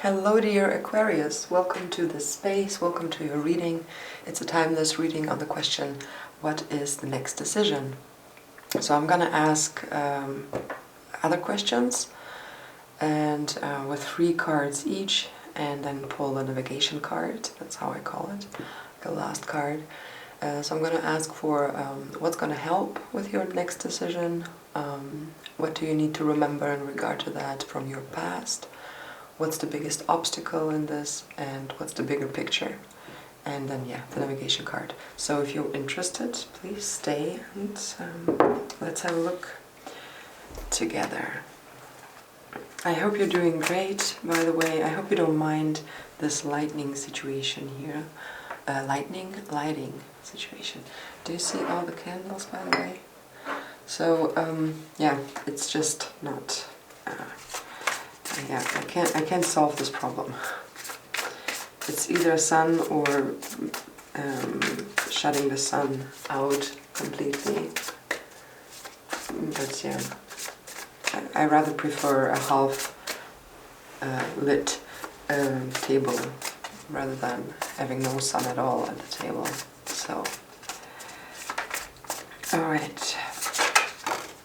Hello dear Aquarius, welcome to this space, welcome to your reading. It's a timeless reading on the question, what is the next decision? So I'm gonna ask other questions and with 3 cards each, and then pull a navigation card. That's how I call it, the last card. So I'm gonna ask for what's gonna help with your next decision, what do you need to remember in regard to that from your past, what's the biggest obstacle in this, and what's the bigger picture. And then, yeah, the navigation card. So if you're interested, please stay and let's have a look together. I hope you're doing great, by the way. I hope you don't mind this lightning situation here. Lighting situation. Do you see all the candles, by the way? So, yeah, it's just not... yeah, I can't solve this problem. It's either sun or shutting the sun out completely. But yeah, I rather prefer a half lit table rather than having no sun at all at the table. So, alright.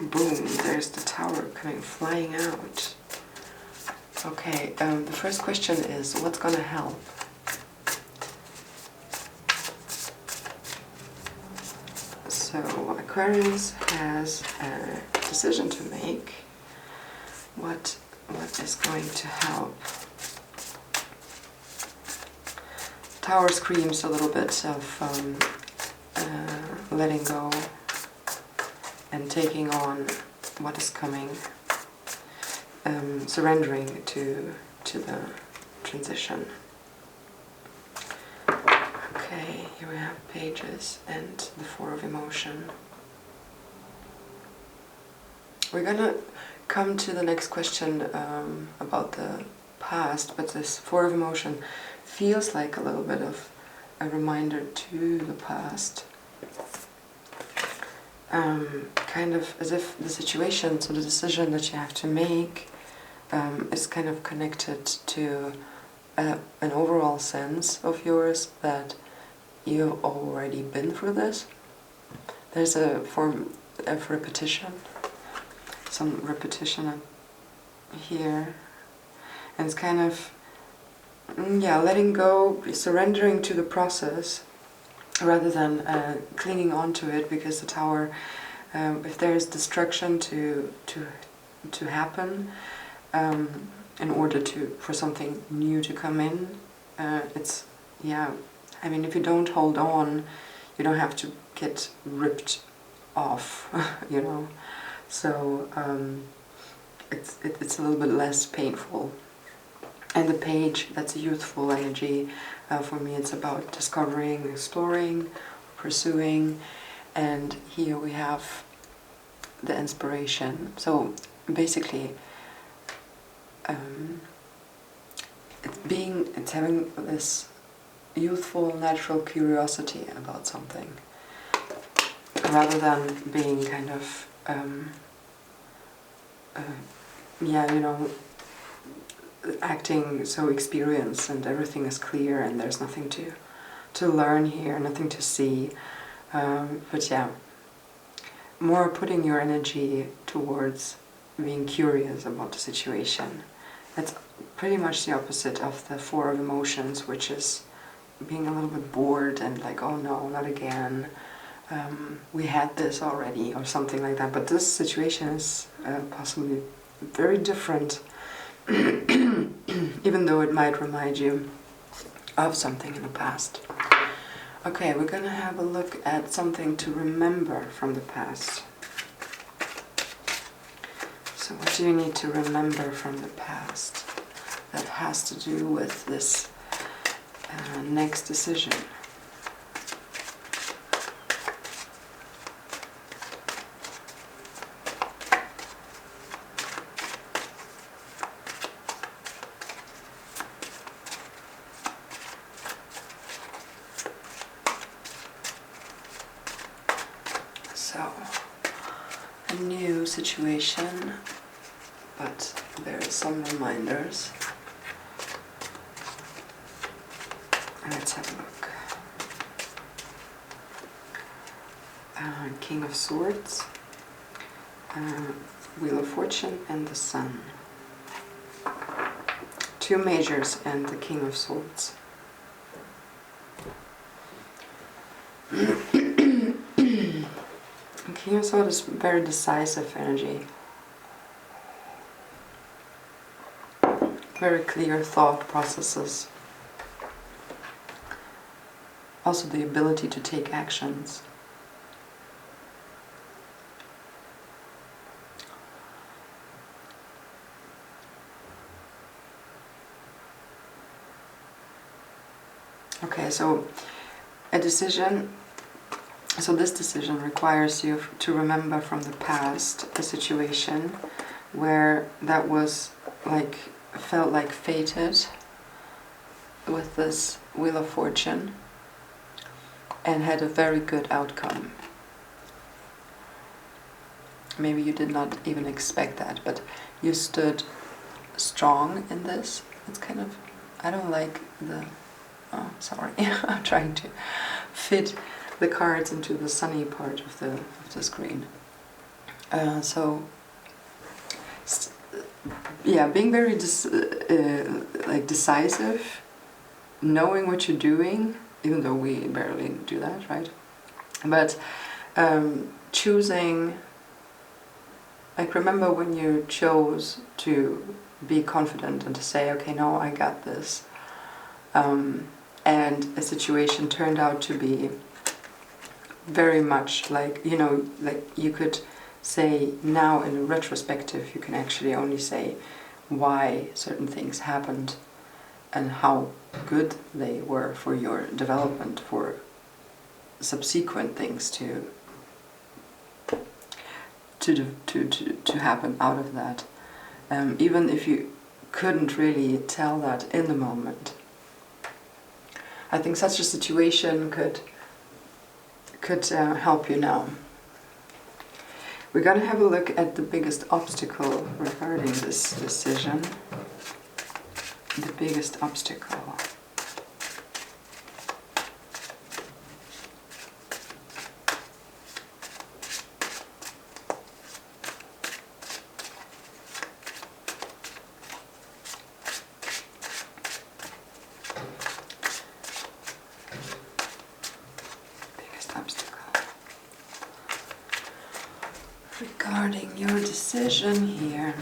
Boom, there's the tower coming flying out. Okay, the first question is, what's gonna help? So, Aquarius has a decision to make. What is going to help? Tower screams a little bit of letting go and taking on what is coming. Surrendering to the transition. Okay, here we have pages and the 4 of emotion. We're gonna come to the next question about the past, but this 4 of emotion feels like a little bit of a reminder to the past. Kind of as if the situation, so the decision that you have to make is kind of connected to an overall sense of yours that you've already been through this. There's a form of repetition, some repetition here, and it's kind of, yeah, letting go, surrendering to the process rather than clinging on to it, because the tower, if there's destruction to happen, in order for something new to come in, it's, yeah, I mean, if you don't hold on, you don't have to get ripped off, you know, so it's a little bit less painful. And the page, that's a youthful energy. For me, it's about discovering, exploring, pursuing, and here we have the inspiration. So basically, it's having this youthful, natural curiosity about something, rather than being kind of, yeah, you know, acting so experienced and everything is clear and there's nothing to learn here, nothing to see. But yeah, more putting your energy towards being curious about the situation. That's pretty much the opposite of the 4 of emotions, which is being a little bit bored and like, oh no, not again. We had this already, or something like that. But this situation is possibly very different, even though it might remind you of something in the past. Okay, we're gonna have a look at something to remember from the past. So what do you need to remember from the past that has to do with this next decision? So, a new situation, but there are some reminders. Let's have a look. King of Swords, Wheel of Fortune, and the Sun. Two majors and the King of Swords. King of Swords is very decisive energy. Very clear thought processes. Also the ability to take actions. Okay, so a decision, so this decision requires you to remember from the past a situation where that was like, felt like fated with this Wheel of Fortune and had a very good outcome. Maybe you did not even expect that, but you stood strong in this. It's kind of, I don't like the, oh, sorry, I'm trying to fit the cards into the sunny part of the screen. Yeah, being very decisive, knowing what you're doing, even though we barely do that, right? But choosing, like, remember when you chose to be confident and to say, okay, no, I got this. And a situation turned out to be very much like, you know, like you could say now in retrospective, you can actually only say why certain things happened and how good they were for your development, for subsequent things to happen out of that. Even if you couldn't really tell that in the moment. I think such a situation could help you now. We're going to have a look at the biggest obstacle regarding this decision. The biggest obstacle. Regarding your decision here.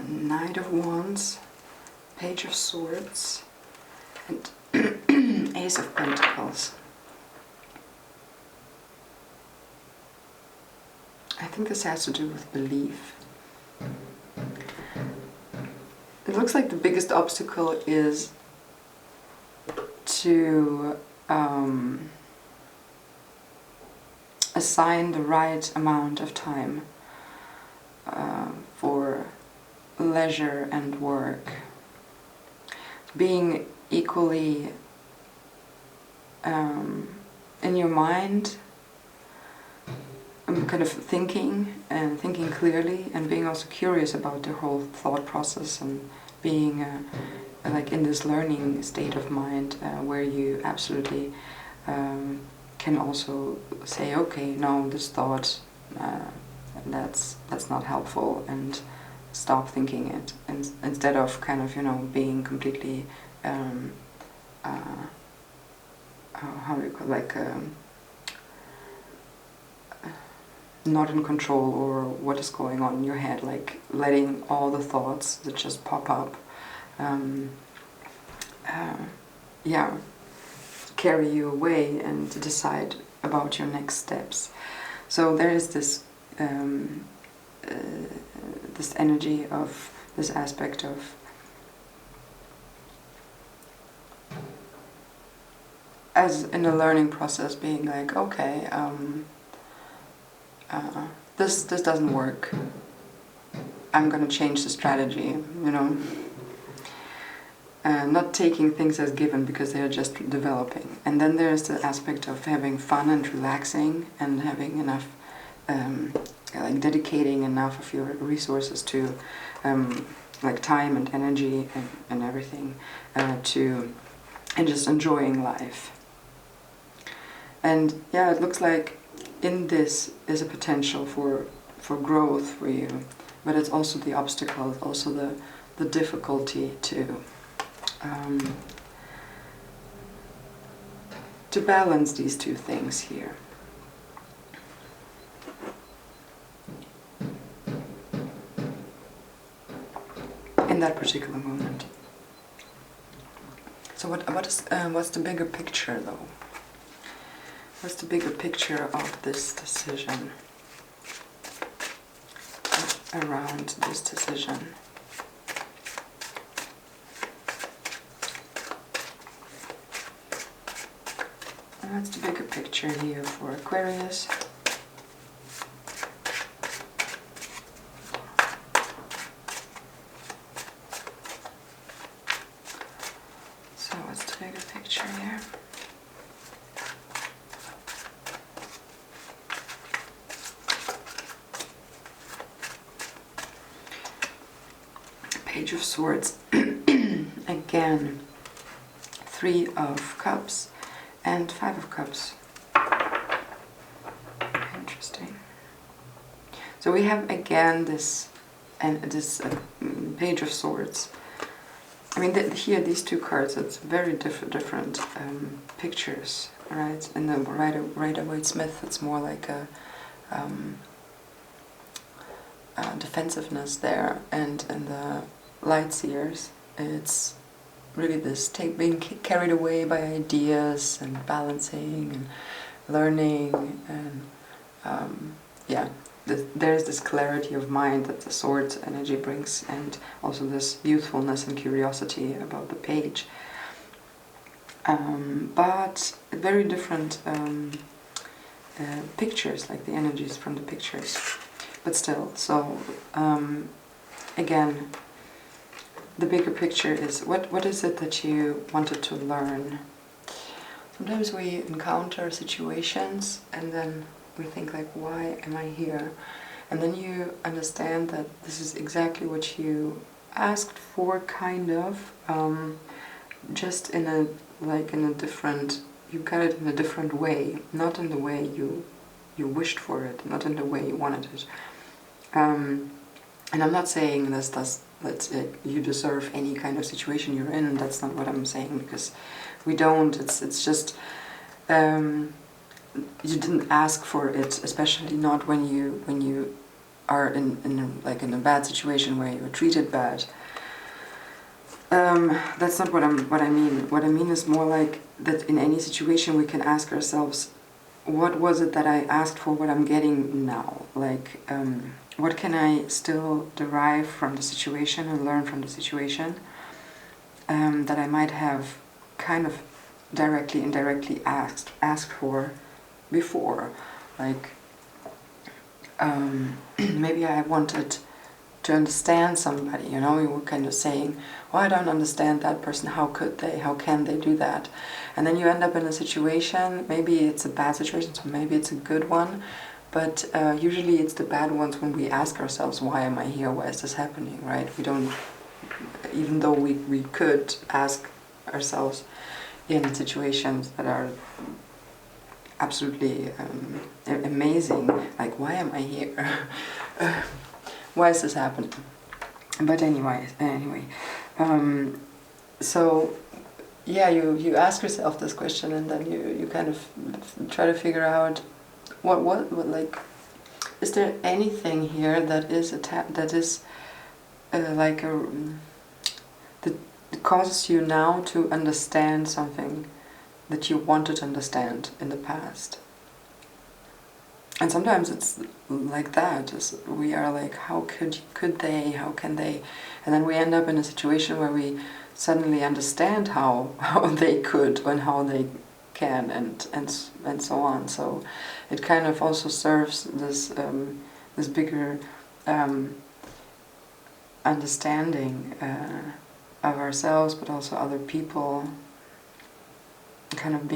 Knight of Wands, Page of Swords, and Ace of Pentacles. I think this has to do with belief. It looks like the biggest obstacle is to assign the right amount of time for leisure and work. Being equally in your mind, kind of thinking clearly, and being also curious about the whole thought process, and being like in this learning state of mind where you absolutely can also say, okay, no, this thought, that's not helpful, and stop thinking it, and instead of kind of, you know, being completely how do you call, like not in control or what is going on in your head, like letting all the thoughts that just pop up carry you away and decide about your next steps. So there is this this energy of this aspect of as in a learning process, being like, okay, this doesn't work. I'm gonna change the strategy, you know. Not taking things as given because they are just developing. And then there's the aspect of having fun and relaxing and having enough like dedicating enough of your resources to like time and energy and everything and just enjoying life. And yeah, it looks like in this is a potential for growth for you, but it's also the obstacle, it's also the difficulty to balance these two things here. In that particular moment. So what's the bigger picture though? What's the bigger picture of this decision? Around this decision? And what's the bigger picture here for Aquarius? So what's the bigger picture here? Page of Swords. Again, 3 of Cups and 5 of Cups. Interesting. So we have again this Page of Swords. I mean, here these 2 cards, it's very different pictures, right? In the Rider-Waite-Smith, it's more like a defensiveness there, and in the Light Seers, it's really this being carried away by ideas and balancing and learning, and yeah, there's this clarity of mind that the Swords energy brings, and also this youthfulness and curiosity about the page. But very different pictures, like the energies from the pictures. But still, so again, the bigger picture is what is it that you wanted to learn? Sometimes we encounter situations and then we think like, why am I here? And then you understand that this is exactly what you asked for, kind of, just in a different, you got it in a different way, not in the way you wished for it, not in the way you wanted it. And I'm not saying you deserve any kind of situation you're in, and that's not what I'm saying, because we don't. It's just you didn't ask for it, especially not when you are in a bad situation where you're treated bad. That's not what I mean. What I mean is more like that in any situation we can ask ourselves, what was it that I asked for, what I'm getting now? Like, what can I still derive from the situation and learn from the situation that I might have kind of directly, indirectly asked for before? Like, maybe I wanted to understand somebody, you know, we were kind of saying, oh, I don't understand that person, how could they, how can they do that? And then you end up in a situation, maybe it's a bad situation, so maybe it's a good one, but usually it's the bad ones when we ask ourselves, why am I here, why is this happening, right? We don't, even though we could ask ourselves in situations that are absolutely amazing, like, why am I here? Why is this happening? But anyway, so yeah, you ask yourself this question, and then you kind of try to figure out what like, is there anything here that is that causes you now to understand something that you wanted to understand in the past? And sometimes it's like that. We are like, how could they? How can they? And then we end up in a situation where we suddenly understand how they could and how they can, and so on. So it kind of also serves this this bigger understanding of ourselves, but also other people. Kind of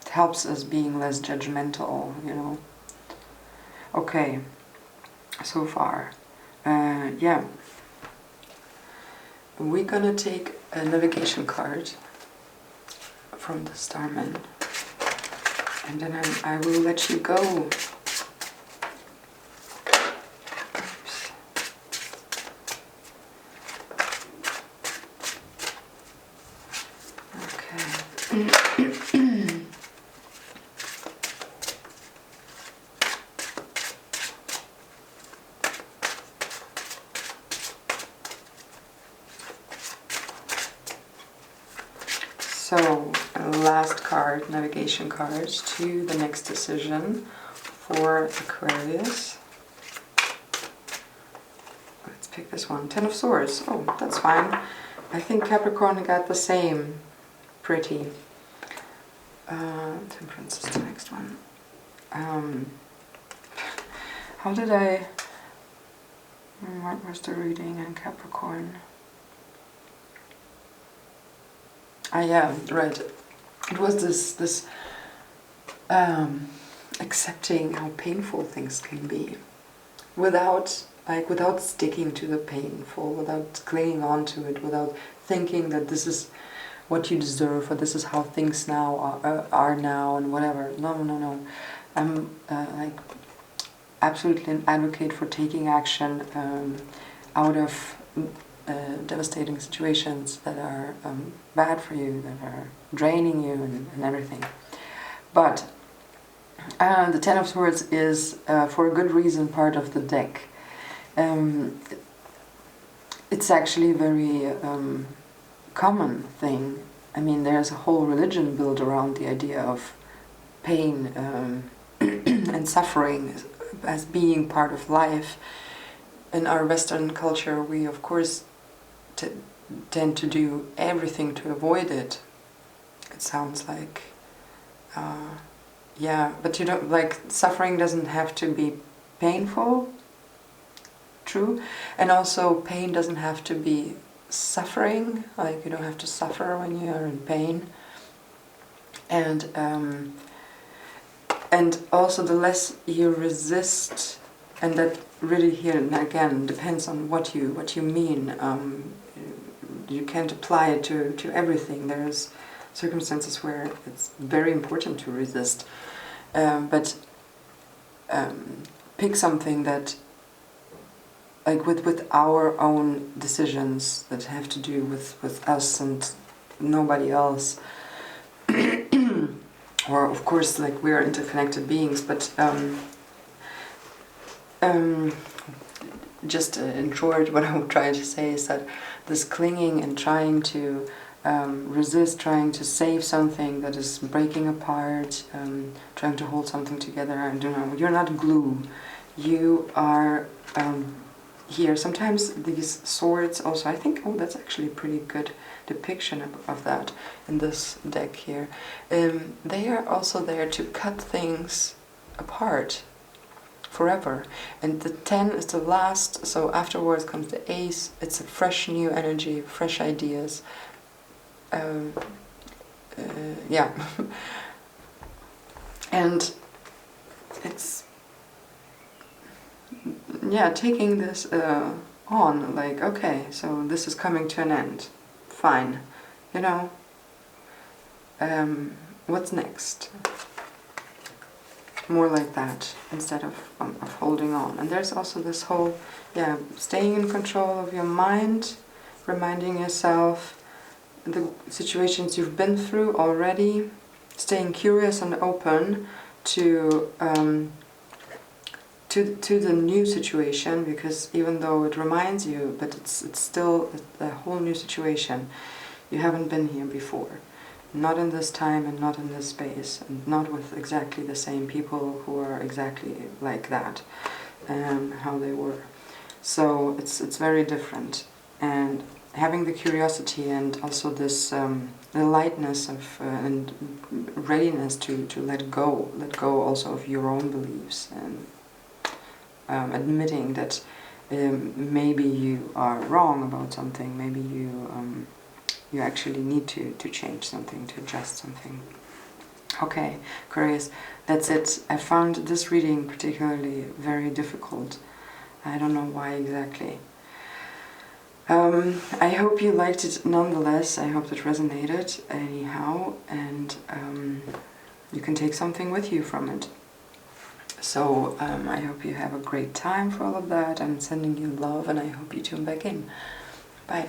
helps us being less judgmental, you know. Okay, so far. Yeah. We're gonna take a navigation card from the Starman, and then I will let you go. So, last card, navigation card to the next decision for Aquarius. Let's pick this one. 10 of Swords. Oh, that's fine. I think Capricorn got the same. Pretty. Temperance is the next one. How did I... What was the reading in Capricorn? Ah, yeah, right. It was this accepting how painful things can be, without sticking to the painful, without clinging on to it, without thinking that this is what you deserve or this is how things now are now and whatever. No. I'm like absolutely an advocate for taking action out of devastating situations that are bad for you, that are draining you and everything. But the Ten of Swords is, for a good reason, part of the deck. It's actually a very common thing. I mean, there's a whole religion built around the idea of pain and suffering as being part of life. In our Western culture, we of course tend to do everything to avoid it. It sounds like, yeah, but you don't, like, suffering doesn't have to be painful, true, and also pain doesn't have to be suffering, like you don't have to suffer when you are in pain. And also the less you resist, and that really here again depends on what you mean. You can't apply it to everything. There's circumstances where it's very important to resist, but pick something that, like with our own decisions that have to do with us and nobody else. Or of course, like, we are interconnected beings, but just in short, what I'm trying to say is that this clinging and trying to resist, trying to save something that is breaking apart, trying to hold something together, I don't know, you're not glue. You are here. Sometimes these swords also, I think, oh, that's actually a pretty good depiction of that in this deck here. They are also there to cut things apart forever. And the 10 is the last, so afterwards comes the Ace. It's a fresh new energy, fresh ideas. Yeah. And it's, yeah, taking this on, like, okay, so this is coming to an end. Fine. You know, what's next? More like that, instead of holding on. And there's also this whole, yeah, staying in control of your mind, reminding yourself the situations you've been through already, staying curious and open to the new situation, because even though it reminds you, but it's still a whole new situation. You haven't been here before. Not in this time and not in this space, and not with exactly the same people who are exactly like that, how they were. So it's very different. And having the curiosity and also this the lightness of and readiness to let go also of your own beliefs, and admitting that maybe you are wrong about something, maybe you actually need to change something, to adjust something. Okay, Aquarius, that's it. I found this reading particularly very difficult. I don't know why exactly. I hope you liked it nonetheless. I hope it resonated anyhow, and you can take something with you from it. So I hope you have a great time for all of that. I'm sending you love, and I hope you tune back in. Bye.